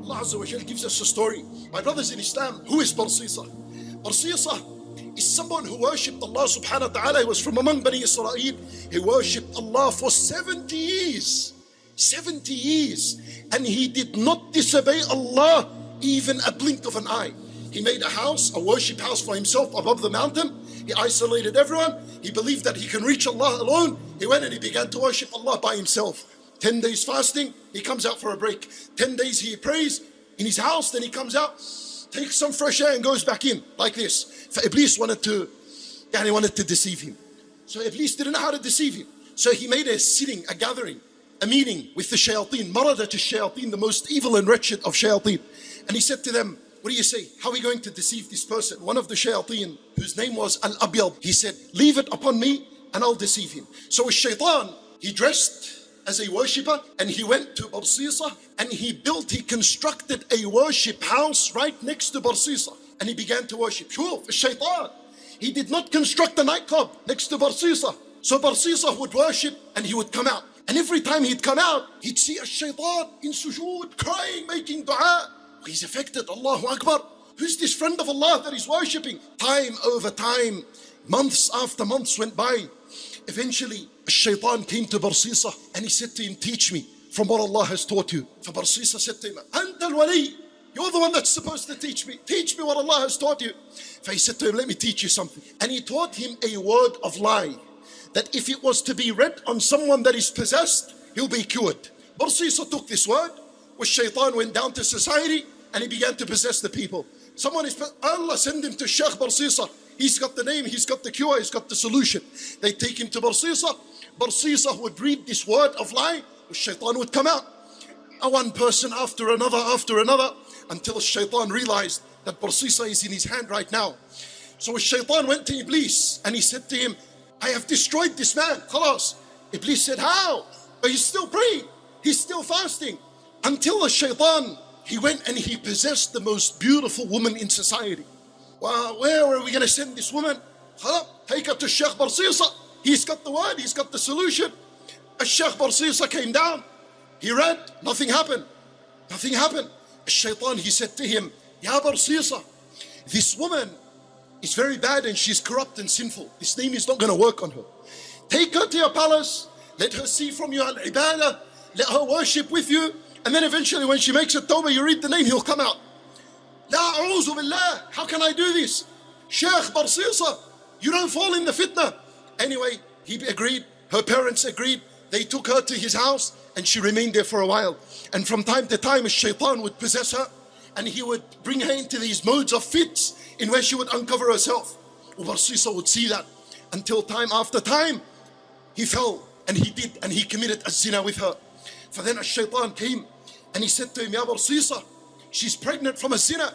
Allah Azza wa Jal gives us a story. My brothers in Islam, who is Barsisa? Barsisa is someone who worshipped Allah subhanahu wa ta'ala. He was from among Bani Israel. He worshipped Allah for 70 years. 70 years. And he did not disobey Allah even a blink of an eye. He made a house, a worship house for himself above the mountain. He isolated everyone. He believed that he can reach Allah alone. He went and he began to worship Allah by himself. 10 days fasting, he comes out for a break. 10 days he prays in his house, then he comes out, takes some fresh air and goes back in like this. For Iblis wanted to deceive him. So Iblis didn't know how to deceive him. So he made a sitting, a gathering, a meeting with the shayateen, maradat shayateen, the most evil and wretched of shayateen. And he said to them, what do you say? How are we going to deceive this person? One of the shayateen, whose name was Al-Abyad, he said, leave it upon me and I'll deceive him. So a shaitan, he dressed as a worshipper and he went to Barsisa and he constructed a worship house right next to Barsisa and he began to worship. Shuf, a shaitan. He did not construct a nightclub next to Barsisa. So Barsisa would worship and he would come out. And every time he'd come out, he'd see a shaitan in sujood, crying, making dua. He's affected. Allahu Akbar. Who's this friend of Allah that he's worshipping? Time over time, months after months went by. Eventually, a shaitan came to Barsisa and he said to him, teach me from what Allah has taught you. So Barsisa said to him, Anta al-wali. You're the one that's supposed to teach me. Teach me what Allah has taught you. So he said to him, let me teach you something. And he taught him a word of lie, that if it was to be read on someone that is possessed, he'll be cured. Barsisa took this word, which shaitan went down to society and he began to possess the people. Someone is, Allah send him to Sheikh Barsisa. He's got the name, he's got the cure, he's got the solution. They take him to Barsisa. Barsisa would read this word of lie, the shaitan would come out. One person after another, until shaitan realized that Barsisa is in his hand right now. So shaitan went to Iblis and he said to him, I have destroyed this man, khalas. Iblis said, how? But he's still praying, he's still fasting. Until the shaitan, he went and he possessed the most beautiful woman in society. Well, where are we going to send this woman? Take her to Sheikh Barsisa. He's got the word, he's got the solution. Sheikh Barsisa came down. He read, nothing happened. Nothing happened. Shaitan, he said to him, Ya Barsisa, this woman is very bad and she's corrupt and sinful. This name is not going to work on her. Take her to your palace. Let her see from you al-ibadah. Let her worship with you. And then eventually when she makes a tawbah, you read the name, he'll come out. La a'udhu billah. How can I do this? Sheikh Barsisa, you don't fall in the fitna. Anyway, he agreed. Her parents agreed. They took her to his house and she remained there for a while. And from time to time, a shaitan would possess her and he would bring her into these modes of fits in where she would uncover herself. Barsisa would see that until time after time, he fell and he committed a zina with her. For then a shaitan came and he said to him, Ya Barsisa, she's pregnant from a zina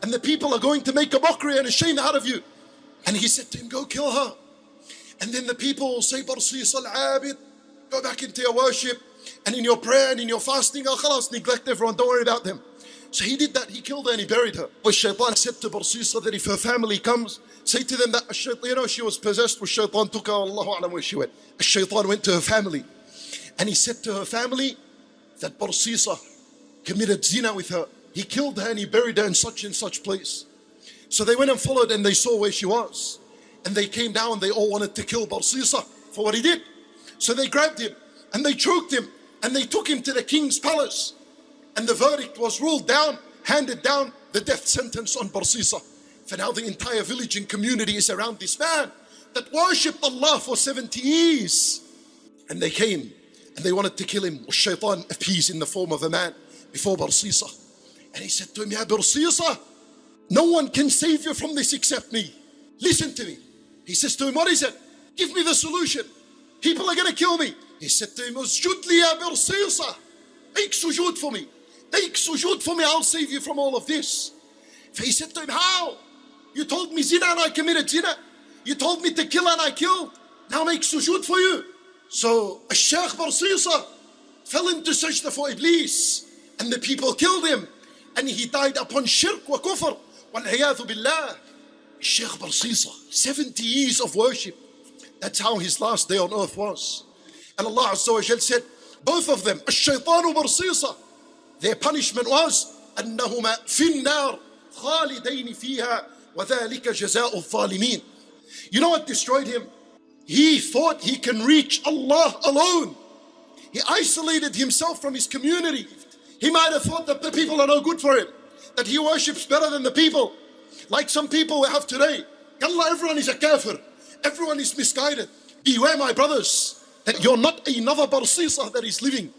and the people are going to make a mockery and a shame out of you. And he said to him, go kill her. And then the people will say, Barsisa al-abid, go back into your worship and in your prayer and in your fasting, khalas, neglect everyone, don't worry about them. So he did that, he killed her and he buried her. But shaitan said to Barsisa that if her family comes, say to them that she was possessed with shaitan, took her, Allahu A'lam where she went. Shaitan went to her family and he said to her family that Barsisa committed zina with her. He killed her and he buried her in such and such place. So they went and followed and they saw where she was. And they came down and they all wanted to kill Barsisa for what he did. So they grabbed him and they choked him and they took him to the king's palace. And the verdict was ruled down, handed down, the death sentence on Barsisa. For now the entire village and community is around this man that worshipped Allah for 70 years. And they came and they wanted to kill him. Shaitan appeased in the form of a man before Barsisa. And he said to him, Ya Barsisa, no one can save you from this except me. Listen to me. He says to him, what is it? Give me the solution. People are going to kill me. He said to him, Usjud li ya Barsisa. Make sujood for me. Make sujood for me. I'll save you from all of this. So he said to him, how? You told me zina and I committed zina. You told me to kill and I killed. Now make sujood for you. So Sheikh Barsisa fell into sajda for Iblis and the people killed him and he died upon shirk wa kufr. Wal-'iyadhu billah. Sheikh Barsisa, 70 years of worship. That's how his last day on earth was. And Allah Azza wa Jal said, both of them, Ash-Shaytan wa Barsisa, their punishment was أنهما في النار خالدين فيها وذلك جزاء الظالمين. You know what destroyed him? He thought he can reach Allah alone. He isolated himself from his community. He might have thought that the people are no good for him, that he worships better than the people. Like some people we have today. Allah, everyone is a kafir. Everyone is misguided. Beware, my brothers, that you're not another barsisa that is living.